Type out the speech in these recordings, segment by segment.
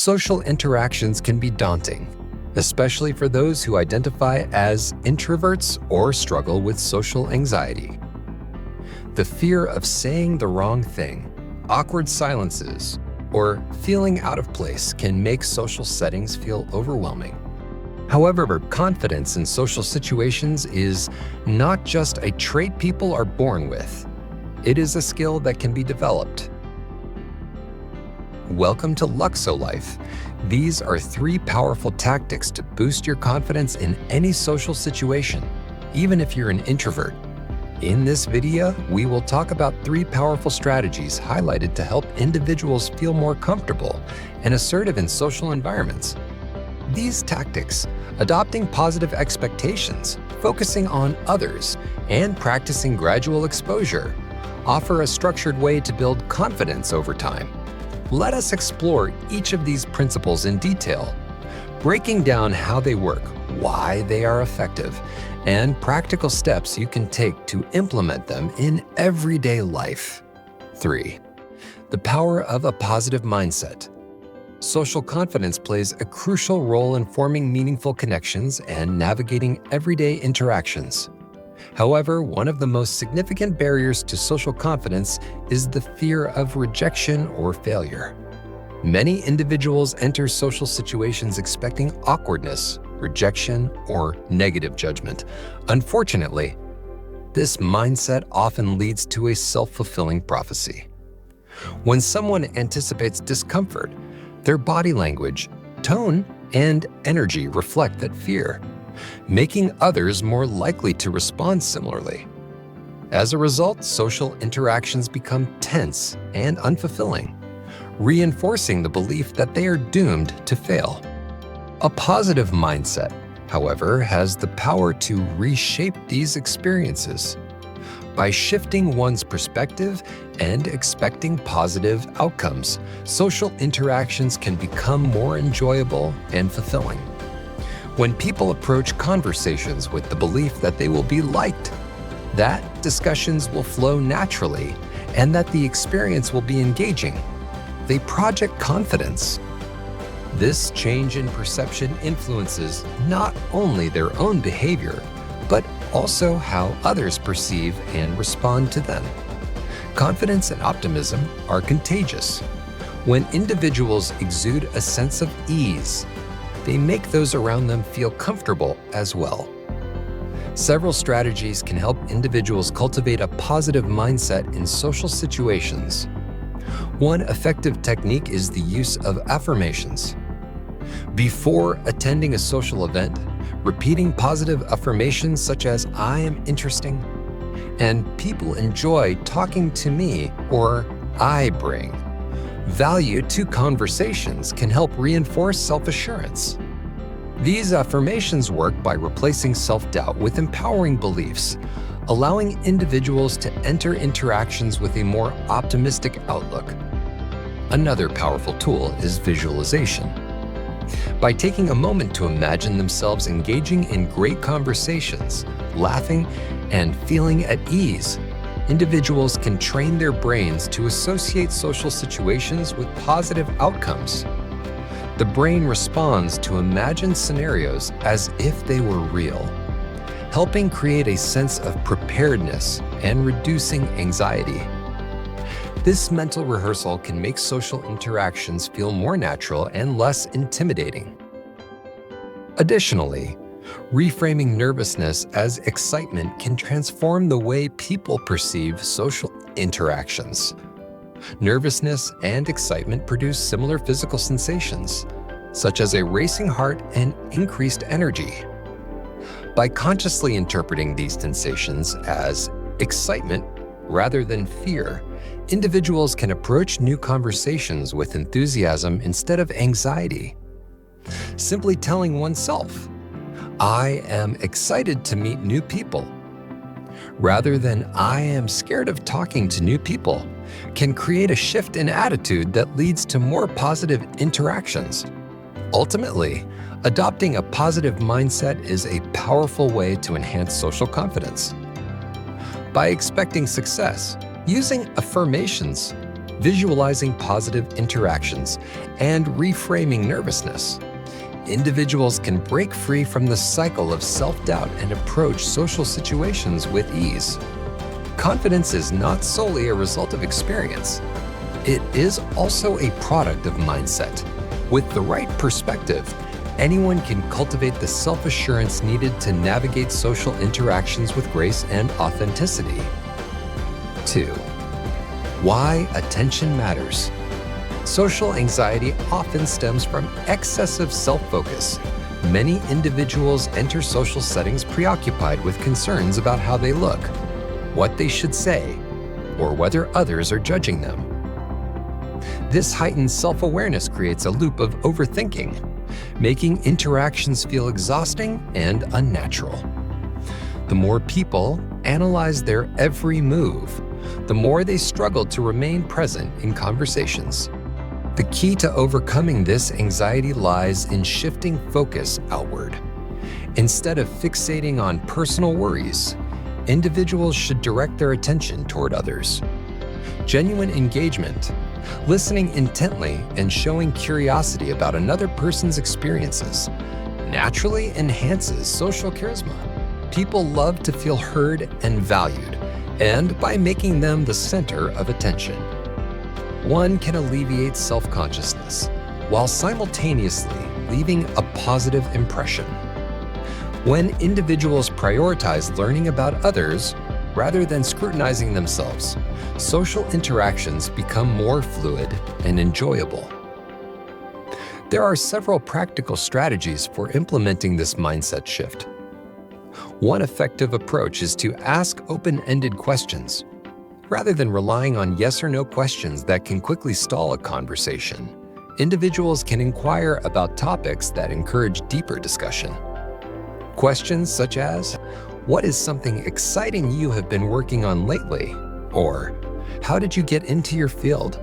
Social interactions can be daunting, especially for those who identify as introverts or struggle with social anxiety. The fear of saying the wrong thing, awkward silences, or feeling out of place can make social settings feel overwhelming. However, confidence in social situations is not just a trait people are born with. It is a skill that can be developed. Welcome to Luxo-Life. These are 3 powerful tactics to boost your confidence in any social situation, even if you're an introvert. In this video, we will talk about 3 powerful strategies highlighted to help individuals feel more comfortable and assertive in social environments. These tactics, adopting positive expectations, focusing on others, and practicing gradual exposure, offer a structured way to build confidence over time. Let us explore each of these principles in detail, breaking down how they work, why they are effective, and practical steps you can take to implement them in everyday life. 3. The power of a positive mindset. Social confidence plays a crucial role in forming meaningful connections and navigating everyday interactions. However, one of the most significant barriers to social confidence is the fear of rejection or failure. Many individuals enter social situations expecting awkwardness, rejection, or negative judgment. Unfortunately, this mindset often leads to a self-fulfilling prophecy. When someone anticipates discomfort, their body language, tone, and energy reflect that fear, making others more likely to respond similarly. As a result, social interactions become tense and unfulfilling, reinforcing the belief that they are doomed to fail. A positive mindset, however, has the power to reshape these experiences. By shifting one's perspective and expecting positive outcomes, social interactions can become more enjoyable and fulfilling. When people approach conversations with the belief that they will be liked, that discussions will flow naturally and that the experience will be engaging, they project confidence. This change in perception influences not only their own behavior, but also how others perceive and respond to them. Confidence and optimism are contagious. When individuals exude a sense of ease, they make those around them feel comfortable as well. Several strategies can help individuals cultivate a positive mindset in social situations. One effective technique is the use of affirmations. Before attending a social event, repeating positive affirmations such as "I am interesting" and "people enjoy talking to me" or "I bring" value to conversations can help reinforce self-assurance. These affirmations work by replacing self-doubt with empowering beliefs, allowing individuals to enter interactions with a more optimistic outlook. Another powerful tool is visualization. By taking a moment to imagine themselves engaging in great conversations, laughing, and feeling at ease, individuals can train their brains to associate social situations with positive outcomes. The brain responds to imagined scenarios as if they were real, helping create a sense of preparedness and reducing anxiety. This mental rehearsal can make social interactions feel more natural and less intimidating. Additionally, reframing nervousness as excitement can transform the way people perceive social interactions. Nervousness and excitement produce similar physical sensations, such as a racing heart and increased energy. By consciously interpreting these sensations as excitement rather than fear, individuals can approach new conversations with enthusiasm instead of anxiety. Simply telling oneself, "I am excited to meet new people," rather than "I am scared of talking to new people," can create a shift in attitude that leads to more positive interactions. Ultimately, adopting a positive mindset is a powerful way to enhance social confidence. By expecting success, using affirmations, visualizing positive interactions, and reframing nervousness. Individuals can break free from the cycle of self-doubt and approach social situations with ease. Confidence is not solely a result of experience. It is also a product of mindset. With the right perspective, anyone can cultivate the self-assurance needed to navigate social interactions with grace and authenticity. 2. Why attention matters. Social anxiety often stems from excessive self-focus. Many individuals enter social settings preoccupied with concerns about how they look, what they should say, or whether others are judging them. This heightened self-awareness creates a loop of overthinking, making interactions feel exhausting and unnatural. The more people analyze their every move, the more they struggle to remain present in conversations. The key to overcoming this anxiety lies in shifting focus outward. Instead of fixating on personal worries, individuals should direct their attention toward others. Genuine engagement, listening intently and showing curiosity about another person's experiences, naturally enhances social charisma. People love to feel heard and valued, and by making them the center of attention, one can alleviate self-consciousness while simultaneously leaving a positive impression. When individuals prioritize learning about others rather than scrutinizing themselves, social interactions become more fluid and enjoyable. There are several practical strategies for implementing this mindset shift. One effective approach is to ask open-ended questions. Rather than relying on yes or no questions that can quickly stall a conversation, individuals can inquire about topics that encourage deeper discussion. Questions such as, "What is something exciting you have been working on lately?" Or, "How did you get into your field?"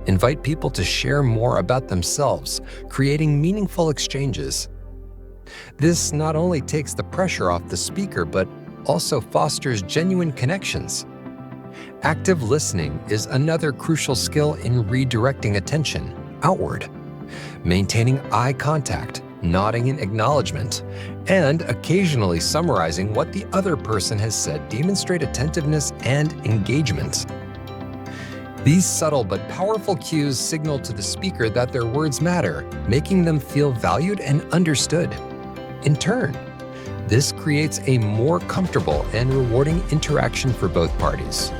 Invite people to share more about themselves, creating meaningful exchanges. This not only takes the pressure off the speaker, but also fosters genuine connections. Active listening is another crucial skill in redirecting attention outward. Maintaining eye contact, nodding in acknowledgement, and occasionally summarizing what the other person has said demonstrate attentiveness and engagement. These subtle but powerful cues signal to the speaker that their words matter, making them feel valued and understood. In turn, this creates a more comfortable and rewarding interaction for both parties.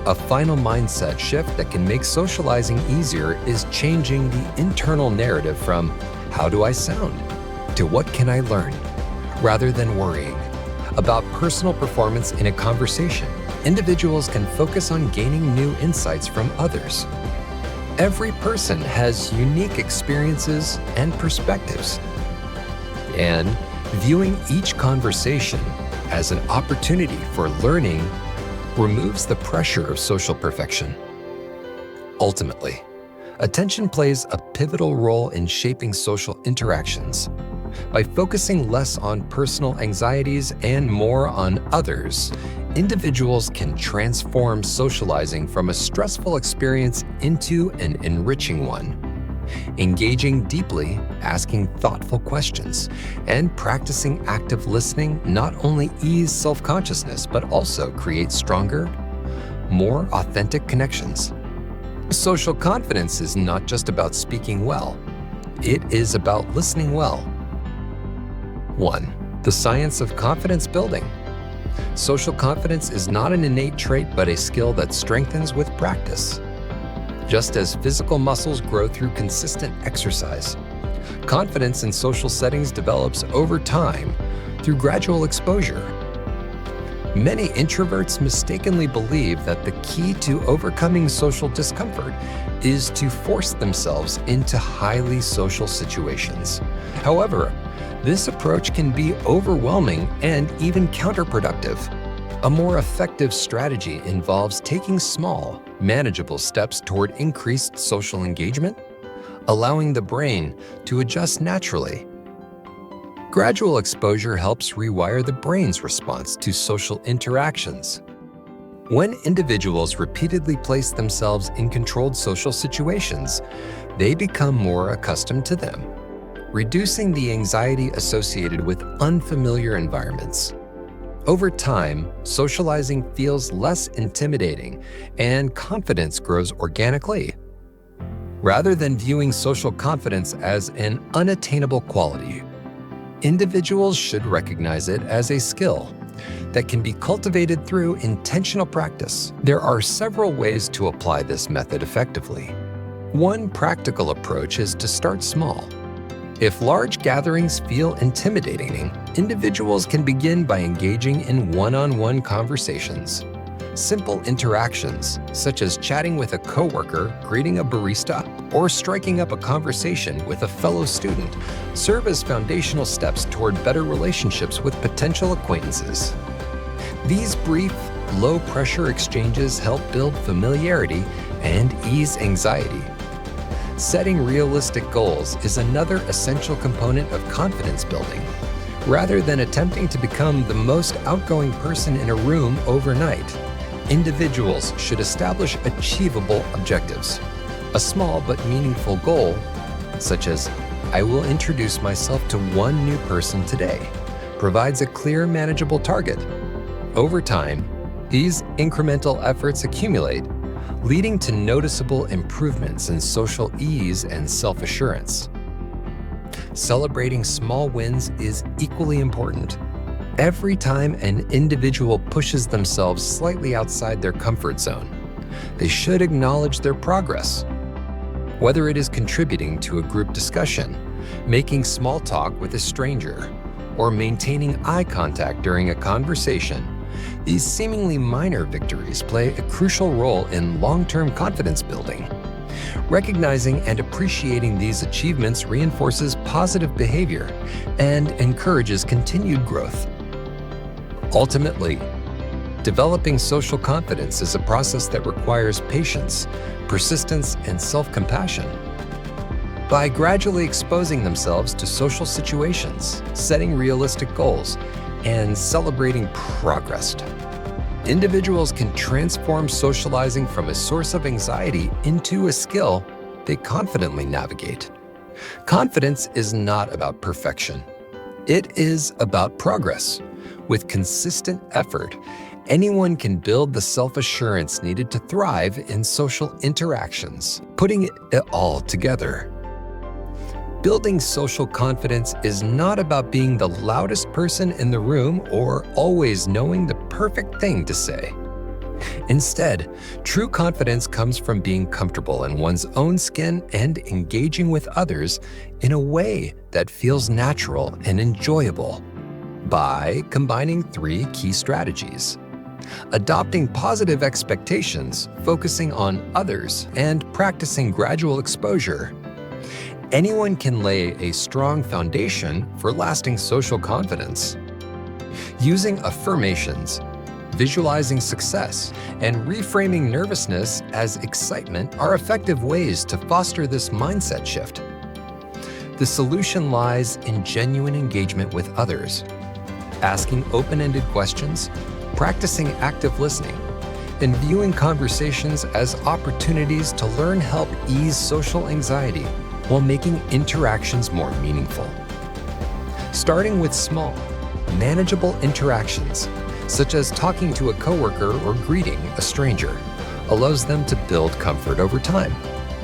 A final mindset shift that can make socializing easier is changing the internal narrative from "How do I sound?" to "What can I learn?" Rather than worrying about personal performance in a conversation, individuals can focus on gaining new insights from others. Every person has unique experiences and perspectives, and viewing each conversation as an opportunity for learning removes the pressure of social perfection. Ultimately, attention plays a pivotal role in shaping social interactions. By focusing less on personal anxieties and more on others, individuals can transform socializing from a stressful experience into an enriching one. Engaging deeply, asking thoughtful questions, and practicing active listening not only ease self-consciousness, but also create stronger, more authentic connections. Social confidence is not just about speaking well. It is about listening well. 1. The science of confidence building. Social confidence is not an innate trait, but a skill that strengthens with practice. Just as physical muscles grow through consistent exercise, confidence in social settings develops over time through gradual exposure. Many introverts mistakenly believe that the key to overcoming social discomfort is to force themselves into highly social situations. However, this approach can be overwhelming and even counterproductive. A more effective strategy involves taking small, manageable steps toward increased social engagement, allowing the brain to adjust naturally. Gradual exposure helps rewire the brain's response to social interactions. When individuals repeatedly place themselves in controlled social situations, they become more accustomed to them, reducing the anxiety associated with unfamiliar environments. Over time, socializing feels less intimidating and confidence grows organically. Rather than viewing social confidence as an unattainable quality, individuals should recognize it as a skill that can be cultivated through intentional practice. There are several ways to apply this method effectively. One practical approach is to start small. If large gatherings feel intimidating, individuals can begin by engaging in one-on-one conversations. Simple interactions, such as chatting with a coworker, greeting a barista, or striking up a conversation with a fellow student, serve as foundational steps toward better relationships with potential acquaintances. These brief, low-pressure exchanges help build familiarity and ease anxiety. Setting realistic goals is another essential component of confidence building. Rather than attempting to become the most outgoing person in a room overnight, individuals should establish achievable objectives. A small but meaningful goal, such as, "I will introduce myself to one new person today," provides a clear, manageable target. Over time, these incremental efforts accumulate, leading to noticeable improvements in social ease and self-assurance. Celebrating small wins is equally important. Every time an individual pushes themselves slightly outside their comfort zone, they should acknowledge their progress. Whether it is contributing to a group discussion, making small talk with a stranger, or maintaining eye contact during a conversation, these seemingly minor victories play a crucial role in long-term confidence building. Recognizing and appreciating these achievements reinforces positive behavior and encourages continued growth. Ultimately, developing social confidence is a process that requires patience, persistence, and self-compassion. By gradually exposing themselves to social situations, setting realistic goals, and celebrating progress, individuals can transform socializing from a source of anxiety into a skill they confidently navigate. Confidence is not about perfection. It is about progress. With consistent effort, anyone can build the self-assurance needed to thrive in social interactions. Putting it all together, building social confidence is not about being the loudest person in the room or always knowing the perfect thing to say. Instead, true confidence comes from being comfortable in one's own skin and engaging with others in a way that feels natural and enjoyable. By combining three key strategies: adopting positive expectations, focusing on others, and practicing gradual exposure, anyone can lay a strong foundation for lasting social confidence. Using affirmations, visualizing success, and reframing nervousness as excitement are effective ways to foster this mindset shift. The solution lies in genuine engagement with others, asking open-ended questions, practicing active listening, and viewing conversations as opportunities to learn help ease social anxiety while making interactions more meaningful. Starting with small, manageable interactions, such as talking to a coworker or greeting a stranger, allows them to build comfort over time.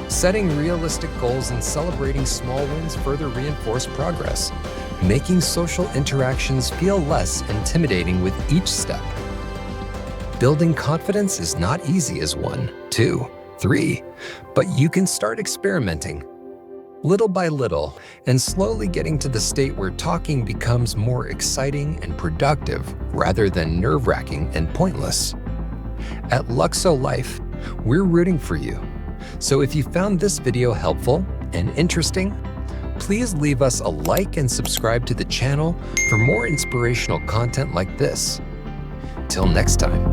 Setting realistic goals and celebrating small wins further reinforce progress, making social interactions feel less intimidating with each step. Building confidence is not easy as 1, 2, 3, but you can start experimenting little by little and slowly getting to the state where talking becomes more exciting and productive rather than nerve-wracking and pointless. At Luxo-Life, we're rooting for you. So if you found this video helpful and interesting, please leave us a like and subscribe to the channel for more inspirational content like this. Till next time.